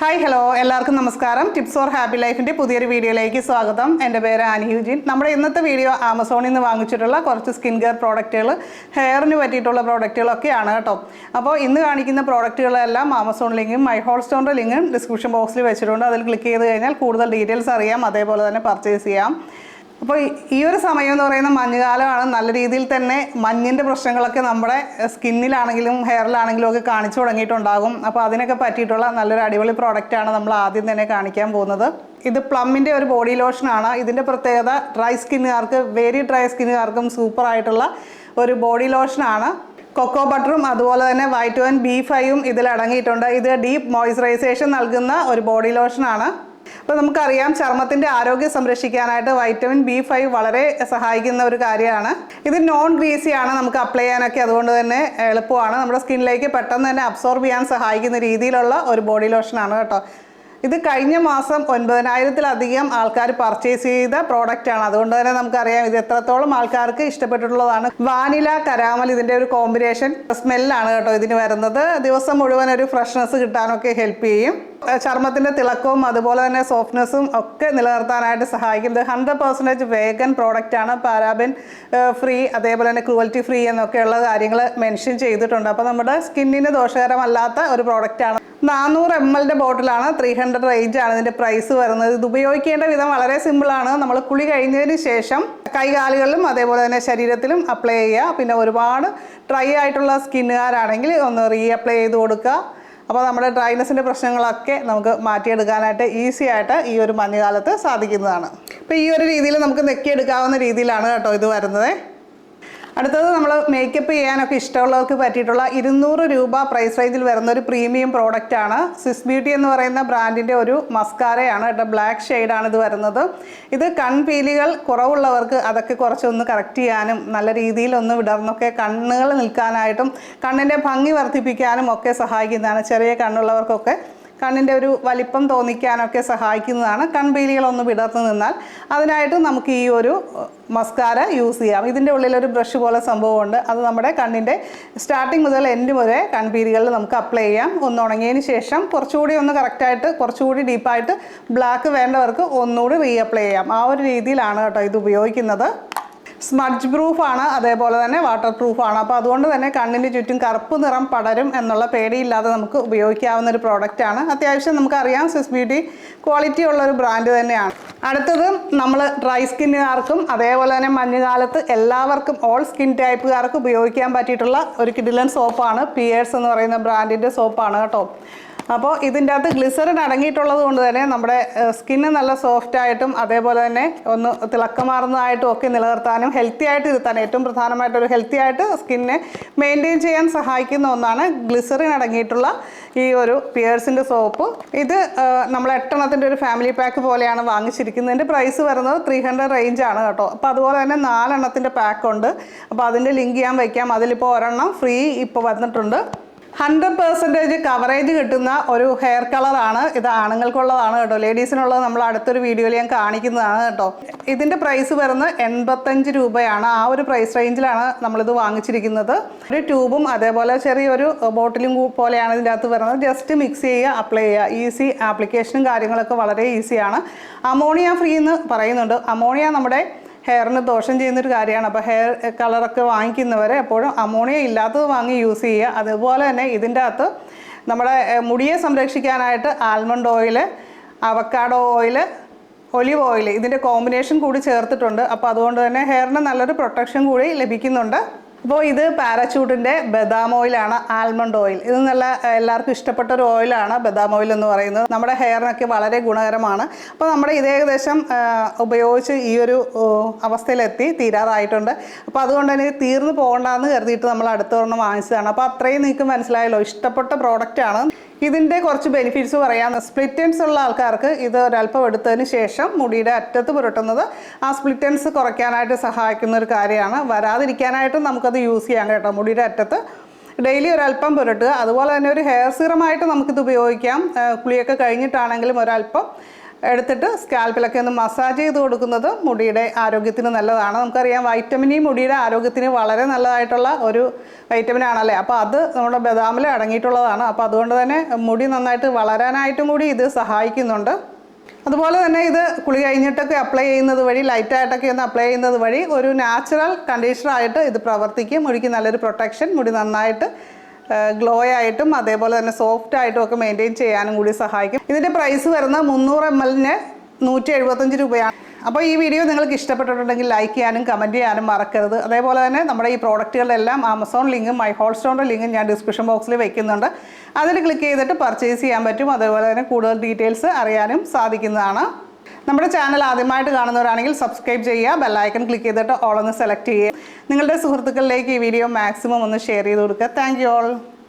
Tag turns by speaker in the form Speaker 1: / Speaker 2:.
Speaker 1: Hi hello എല്ലാവർക്കും നമസ്കാരം. Tips four happy ലൈഫിൻ്റെ പുതിയൊരു വീഡിയോയിലേക്ക് സ്വാഗതം. എൻ്റെ പേര് ആനി ഹ്യൂജിൻ. നമ്മുടെ ഇന്നത്തെ വീഡിയോ ആമസോണിൽ നിന്ന് വാങ്ങിച്ചിട്ടുള്ള കുറച്ച് സ്കിൻ കെയർ പ്രോഡക്റ്റുകൾ, ഹെയറിന് പറ്റിയിട്ടുള്ള പ്രോഡക്റ്റുകളൊക്കെയാണ് കേട്ടോ. അപ്പോൾ ഇന്ന് കാണിക്കുന്ന പ്രോഡക്റ്റുകളെല്ലാം ആമസോൺ ലിങ്കും മൈ ഹോൾ സ്റ്റോറിൻ്റെ ലിങ്കും ഡിസ്ക്രിപ്ഷൻ ബോക്സിൽ വെച്ചിട്ടുണ്ട്. അതിൽ ക്ലിക്ക് ചെയ്ത് കഴിഞ്ഞാൽ കൂടുതൽ ഡീറ്റെയിൽസ് അറിയാം, അതേപോലെ തന്നെ പർച്ചേസ് ചെയ്യാം. അപ്പോൾ ഈ ഒരു സമയം എന്ന് പറയുന്ന മഞ്ഞുകാലമാണ്. നല്ല രീതിയിൽ തന്നെ മഞ്ഞിൻ്റെ പ്രശ്നങ്ങളൊക്കെ നമ്മുടെ സ്കിന്നിലാണെങ്കിലും ഹെയറിലാണെങ്കിലും ഒക്കെ കാണിച്ചു തുടങ്ങിയിട്ടുണ്ടാകും. അപ്പോൾ അതിനൊക്കെ പറ്റിയിട്ടുള്ള നല്ലൊരു അടിപൊളി പ്രോഡക്റ്റാണ് നമ്മൾ ആദ്യം തന്നെ കാണിക്കാൻ പോകുന്നത്. ഇത് പ്ലമ്മിൻ്റെ ഒരു ബോഡി ലോഷനാണ്. ഇതിൻ്റെ പ്രത്യേകത ഡ്രൈ സ്കിന്നുകാർക്ക്, വെരി ഡ്രൈ സ്കിന്നുകാർക്കും സൂപ്പറായിട്ടുള്ള ഒരു ബോഡി ലോഷനാണ്. കൊക്കോ ബട്ടറും അതുപോലെ തന്നെ വൈറ്റമിൻ B5 ഇതിൽ അടങ്ങിയിട്ടുണ്ട്. ഇത് ഡീപ്പ് മോയ്സ്ചറൈസേഷൻ നൽകുന്ന ഒരു ബോഡി ലോഷനാണ്. അപ്പോൾ നമുക്കറിയാം, ചർമ്മത്തിൻ്റെ ആരോഗ്യം സംരക്ഷിക്കാനായിട്ട് വൈറ്റമിൻ B5 വളരെ സഹായിക്കുന്ന ഒരു കാര്യമാണ്. ഇത് നോൺ ഗ്രീസിയാണ്, നമുക്ക് അപ്ലൈ ചെയ്യാനൊക്കെ അതുകൊണ്ട് തന്നെ എളുപ്പമാണ്. നമ്മുടെ സ്കിന്നിലേക്ക് പെട്ടെന്ന് തന്നെ അബ്സോർബ് ചെയ്യാൻ സഹായിക്കുന്ന രീതിയിലുള്ള ഒരു ബോഡി ലോഷനാണ് കേട്ടോ. ഇത് കഴിഞ്ഞ മാസം 9,000-ലധികം ആൾക്കാർ പർച്ചേസ് ചെയ്ത പ്രോഡക്റ്റാണ്. അതുകൊണ്ട് തന്നെ നമുക്കറിയാം ഇത് എത്രത്തോളം ആൾക്കാർക്ക് ഇഷ്ടപ്പെട്ടിട്ടുള്ളതാണ്. വാനില കരാമൽ ഇതിൻ്റെ ഒരു കോമ്പിനേഷൻ സ്മെല്ലാണ് കേട്ടോ ഇതിന് വരുന്നത്. ദിവസം മുഴുവൻ ഒരു ഫ്രഷ്നെസ് കിട്ടാനൊക്കെ ഹെൽപ്പ് ചെയ്യും. ചർമ്മത്തിൻ്റെ തിളക്കവും അതുപോലെ തന്നെ സോഫ്റ്റ്നെസ്സും ഒക്കെ നിലനിർത്താനായിട്ട് സഹായിക്കും. ഇത് 100% വേഗൻ പ്രോഡക്റ്റാണ്. പാരാബിൻ ഫ്രീ, അതേപോലെ തന്നെ ക്രൂവൽറ്റി ഫ്രീ എന്നൊക്കെയുള്ള കാര്യങ്ങൾ മെൻഷൻ ചെയ്തിട്ടുണ്ട്. അപ്പോൾ നമ്മുടെ സ്കിന്നിന് ദോഷകരമല്ലാത്ത ഒരു പ്രോഡക്റ്റാണ്. 400 ml ബോട്ടിലാണ്. 300 റേഞ്ചാണ് ഇതിൻ്റെ പ്രൈസ് വരുന്നത്. ഇത് ഉപയോഗിക്കേണ്ട വിധം വളരെ സിമ്പിളാണ്. നമ്മൾ കുളി കഴിഞ്ഞതിന് ശേഷം കൈകാലുകളിലും അതേപോലെ തന്നെ ശരീരത്തിലും അപ്ലൈ ചെയ്യുക. പിന്നെ ഒരുപാട് ഡ്രൈ ആയിട്ടുള്ള സ്കിന്നുകാരാണെങ്കിൽ ഒന്ന് അപ്ലൈ ചെയ്ത് കൊടുക്കുക. അപ്പോൾ നമ്മുടെ ഡ്രൈനെസ്സിൻ്റെ പ്രശ്നങ്ങളൊക്കെ നമുക്ക് മാറ്റിയെടുക്കാനായിട്ട് ഈസി ആയിട്ട് ഈ ഒരു മഞ്ഞുകാലത്ത് സാധിക്കുന്നതാണ്. അപ്പോൾ ഈ ഒരു രീതിയിൽ നമുക്ക് നെക്കിയെടുക്കാവുന്ന രീതിയിലാണ് കേട്ടോ ഇത് വരുന്നത്. അടുത്തത് നമ്മൾ മേക്കപ്പ് ചെയ്യാനൊക്കെ ഇഷ്ടമുള്ളവർക്ക് പറ്റിയിട്ടുള്ള 200 രൂപ പ്രൈസ് റേഞ്ചിൽ വരുന്ന ഒരു പ്രീമിയം പ്രോഡക്റ്റാണ്. സ്വിസ് ബ്യൂട്ടി എന്ന് പറയുന്ന ബ്രാൻഡിൻ്റെ ഒരു മസ്കാരയാണ് കേട്ടോ. ബ്ലാക്ക് ഷെയ്ഡാണ് ഇത് വരുന്നത്. ഇത് കൺപീലികൾ കുറവുള്ളവർക്ക് അതൊക്കെ കുറച്ചൊന്ന് കറക്റ്റ് ചെയ്യാനും നല്ല രീതിയിലൊന്ന് വിടർന്നൊക്കെ കണ്ണുകൾ നിൽക്കാനായിട്ടും കണ്ണിൻ്റെ ഭംഗി വർദ്ധിപ്പിക്കാനും ഒക്കെ സഹായിക്കുന്നതാണ്. ചെറിയ കണ്ണുള്ളവർക്കൊക്കെ കണ്ണിൻ്റെ ഒരു വലിപ്പം തോന്നിക്കാനൊക്കെ സഹായിക്കുന്നതാണ്. കൺപീലികളൊന്ന് വിടർന്നു നിന്നാൽ അതിനായിട്ട് നമുക്ക് ഈ ഒരു മസ്കാര യൂസ് ചെയ്യാം. ഇതിൻ്റെ ഉള്ളിലൊരു ബ്രഷ് പോലെ സംഭവമുണ്ട്. അത് നമ്മുടെ കണ്ണിൻ്റെ സ്റ്റാർട്ടിങ് മുതൽ എൻഡ് വരെ കൺപീലികളിൽ നമുക്ക് അപ്ലൈ ചെയ്യാം. ഒന്ന് ഉണങ്ങിയതിന് ശേഷം കുറച്ചുകൂടി ഒന്ന് കറക്റ്റായിട്ട് കുറച്ചുകൂടി ഡീപ്പായിട്ട് ബ്ലാക്ക് വേണ്ടവർക്ക് ഒന്നുകൂടി അപ്ലൈ ചെയ്യാം. ആ ഒരു രീതിയിലാണ് കേട്ടോ ഇത് ഉപയോഗിക്കുന്നത്. സ്മഡ്ജ് പ്രൂഫാണ്, അതേപോലെ തന്നെ വാട്ടർ പ്രൂഫാണ്. അപ്പോൾ അതുകൊണ്ട് തന്നെ കണ്ണിന് ചുറ്റും കറുപ്പ് നിറം പടരും എന്നുള്ള പേടിയില്ലാതെ നമുക്ക് ഉപയോഗിക്കാവുന്ന ഒരു പ്രോഡക്റ്റാണ്. അത്യാവശ്യം നമുക്കറിയാം സ്വിസ് ബ്യൂട്ടി ക്വാളിറ്റി ഉള്ളൊരു ബ്രാൻഡ് തന്നെയാണ്. അടുത്തത് നമ്മൾ ഡ്രൈ സ്കിന്നുകാർക്കും അതേപോലെ തന്നെ മഞ്ഞുകാലത്ത് എല്ലാവർക്കും ഓൾ സ്കിൻ ടൈപ്പുകാർക്ക് ഉപയോഗിക്കാൻ പറ്റിയിട്ടുള്ള ഒരു കിഡിലൻ സോപ്പാണ്. പിയേഴ്സ് എന്ന് പറയുന്ന ബ്രാൻഡിൻ്റെ സോപ്പാണ് കേട്ടോ. അപ്പോൾ ഇതിൻ്റെ അകത്ത് ഗ്ലിസറിൻ അടങ്ങിയിട്ടുള്ളത് കൊണ്ട് തന്നെ നമ്മുടെ സ്കിന്ന് നല്ല സോഫ്റ്റായിട്ടും അതേപോലെ തന്നെ ഒന്ന് തിളക്കമാർന്നതായിട്ടും ഒക്കെ നിലനിർത്താനും ഹെൽത്തി ആയിട്ട് ഇരുത്താനും ഏറ്റവും പ്രധാനമായിട്ടൊരു ഹെൽത്തി ആയിട്ട് സ്കിന്നെ മെയിൻറ്റെയിൻ ചെയ്യാൻ സഹായിക്കുന്ന ഒന്നാണ് ഗ്ലിസറിൻ അടങ്ങിയിട്ടുള്ള ഈ ഒരു പിയേഴ്സിൻ്റെ സോപ്പ്. ഇത് നമ്മൾ 8 എണ്ണത്തിൻ്റെ ഒരു ഫാമിലി പാക്ക് പോലെയാണ് വാങ്ങിച്ചിരിക്കുന്നതിൻ്റെ പ്രൈസ് വരുന്നത് 300 റേഞ്ചാണ് കേട്ടോ. അപ്പോൾ അതുപോലെ തന്നെ 4 എണ്ണത്തിൻ്റെ പാക്കുണ്ട്. അപ്പോൾ അതിൻ്റെ ലിങ്ക് ഞാൻ വയ്ക്കാം. അതിലിപ്പോൾ ഒരെണ്ണം ഫ്രീ ഇപ്പോൾ വന്നിട്ടുണ്ട്. 100% കവറേജ് കിട്ടുന്ന ഒരു ഹെയർ കളറാണ് ഇത്. ആണുങ്ങൾക്കുള്ളതാണ് കേട്ടോ. ലേഡീസിനുള്ളത് നമ്മൾ അടുത്തൊരു വീഡിയോയിൽ ഞാൻ കാണിക്കുന്നതാണ് കേട്ടോ. ഇതിൻ്റെ പ്രൈസ് വരുന്നത് 85 രൂപയാണ്. ആ ഒരു പ്രൈസ് റേഞ്ചിലാണ് നമ്മളിത് വാങ്ങിച്ചിരിക്കുന്നത്. ഒരു ട്യൂബും അതേപോലെ ചെറിയൊരു ബോട്ടിലും പോലെയാണ് ഇതിൻ്റെ അകത്ത് വരുന്നത്. ജസ്റ്റ് മിക്സ് ചെയ്യുക, അപ്ലൈ ചെയ്യുക. ഈസി ആപ്ലിക്കേഷനും കാര്യങ്ങളൊക്കെ വളരെ ഈസിയാണ്. അമോണിയ ഫ്രീ എന്ന് പറയുന്നുണ്ട്. അമോണിയ നമ്മുടെ ഹെയറിന് ദോഷം ചെയ്യുന്നൊരു കാര്യമാണ്. അപ്പോൾ ഹെയർ കളറൊക്കെ വാങ്ങിക്കുന്നവരെ എപ്പോഴും അമോണിയ ഇല്ലാത്തത് വാങ്ങി യൂസ് ചെയ്യുക. അതുപോലെ തന്നെ ഇതിൻ്റെ അകത്ത് നമ്മുടെ മുടിയെ സംരക്ഷിക്കാനായിട്ട് almond oil, avocado oil, olive oil ഇതിൻ്റെ കോമ്പിനേഷൻ കൂടി ചേർത്തിട്ടുണ്ട്. അപ്പോൾ അതുകൊണ്ട് തന്നെ ഹെയറിന് നല്ലൊരു പ്രൊട്ടക്ഷൻ കൂടി ലഭിക്കുന്നുണ്ട്. അപ്പോൾ ഇത് പാരച്യൂട്ടിൻ്റെ ബദാം ഓയിലാണ്, ആൽമണ്ട് ഓയിൽ. ഇത് നല്ല എല്ലാവർക്കും ഇഷ്ടപ്പെട്ട ഒരു ഓയിലാണ് ബദാം ഓയിൽ എന്ന് പറയുന്നത്. നമ്മുടെ ഹെയറിനൊക്കെ വളരെ ഗുണകരമാണ്. അപ്പോൾ നമ്മുടെ ഇത് ഏകദേശം ഉപയോഗിച്ച് ഈ ഒരു അവസ്ഥയിലെത്തി തീരാറായിട്ടുണ്ട്. അപ്പോൾ അതുകൊണ്ട് തന്നെ തീർന്നു പോകണ്ടെന്ന് കരുതിയിട്ട് നമ്മൾ അടുത്തൊരെണ്ണം വാങ്ങിച്ചതാണ്. അപ്പോൾ അത്രയും നിങ്ങൾക്ക് മനസ്സിലായല്ലോ, ഇഷ്ടപ്പെട്ട പ്രോഡക്റ്റാണ്. ഇതിൻ്റെ കുറച്ച് ബെനിഫിറ്റ്സ് പറയാം. സ്പ്ലിറ്റ് എൻഡ്സ് ഉള്ള ആൾക്കാർക്ക് ഇത് ഒരല്പം എടുത്തതിന് ശേഷം മുടിയുടെ അറ്റത്ത് പുരട്ടുന്നത് ആ സ്പ്ലിറ്റ് എൻഡ്സ് കുറയ്ക്കാനായിട്ട് സഹായിക്കുന്ന ഒരു കാര്യമാണ്. വരാതിരിക്കാനായിട്ടും നമുക്കത് യൂസ് ചെയ്യാം കേട്ടോ. മുടിയുടെ അറ്റത്ത് ഡെയിലി ഒരല്പം പുരട്ടുക. അതുപോലെ തന്നെ ഒരു ഹെയർ സീറമായിട്ട് നമുക്കിത് ഉപയോഗിക്കാം. കുളിയൊക്കെ കഴിഞ്ഞിട്ടാണെങ്കിലും ഒരല്പം എടുത്തിട്ട് സ്കാൽപ്പിലൊക്കെ ഒന്ന് മസാജ് ചെയ്ത് കൊടുക്കുന്നത് മുടിയുടെ ആരോഗ്യത്തിന് നല്ലതാണ്. നമുക്കറിയാം വൈറ്റമിൻ ഇ മുടിയുടെ ആരോഗ്യത്തിന് വളരെ നല്ലതായിട്ടുള്ള ഒരു വൈറ്റമിൻ ആണല്ലേ. അപ്പോൾ അത് നമ്മുടെ ബദാമിൽ അടങ്ങിയിട്ടുള്ളതാണ്. അപ്പോൾ അതുകൊണ്ട് തന്നെ മുടി നന്നായിട്ട് വളരാനായിട്ടും കൂടി ഇത് സഹായിക്കുന്നുണ്ട്. അതുപോലെ തന്നെ ഇത് കുളി കഴിഞ്ഞിട്ടൊക്കെ അപ്ലൈ ചെയ്യുന്നത് വഴി, ലൈറ്റായിട്ടൊക്കെ ഒന്ന് അപ്ലൈ ചെയ്യുന്നത് വഴി ഒരു നാച്ചുറൽ കണ്ടീഷണറായിട്ട് ഇത് പ്രവർത്തിക്കും. മുടിക്ക് നല്ലൊരു പ്രൊട്ടക്ഷൻ, മുടി നന്നായിട്ട് ഗ്ലോ ആയിട്ടും അതേപോലെ തന്നെ സോഫ്റ്റ് ആയിട്ടും ഒക്കെ മെയിൻറ്റെയിൻ ചെയ്യാനും കൂടി സഹായിക്കും. ഇതിൻ്റെ പ്രൈസ് വരുന്നത് 300 ml-ന് 175 രൂപയാണ്. അപ്പോൾ ഈ വീഡിയോ നിങ്ങൾക്ക് ഇഷ്ടപ്പെട്ടിട്ടുണ്ടെങ്കിൽ ലൈക്ക് ചെയ്യാനും കമൻറ്റ് ചെയ്യാനും മറക്കരുത്. അതേപോലെ തന്നെ നമ്മുടെ ഈ പ്രോഡക്റ്റുകളെല്ലാം ആമസോൺ ലിങ്കും മൈ ഹോൾ സ്റ്റോറിൻ്റെ ലിങ്കും ഞാൻ ഡിസ്ക്രിപ്ഷൻ ബോക്സിൽ വെക്കുന്നുണ്ട്. അതിൽ ക്ലിക്ക് ചെയ്തിട്ട് പർച്ചേസ് ചെയ്യാൻ പറ്റും. അതേപോലെ തന്നെ കൂടുതൽ ഡീറ്റെയിൽസ് അറിയാനും സാധിക്കുന്നതാണ്. നമ്മുടെ ചാനൽ ആദ്യമായിട്ട് കാണുന്നവരാണെങ്കിൽ സബ്സ്ക്രൈബ് ചെയ്യുക, ബെല്ലൈക്കൺ ക്ലിക്ക് ചെയ്തിട്ട് ഓൾ ഒന്ന് സെലക്ട് ചെയ്യുക. നിങ്ങളുടെ സുഹൃത്തുക്കളിലേക്ക് ഈ വീഡിയോ മാക്സിമം ഒന്ന് ഷെയർ ചെയ്ത് കൊടുക്കുക. Thank you all.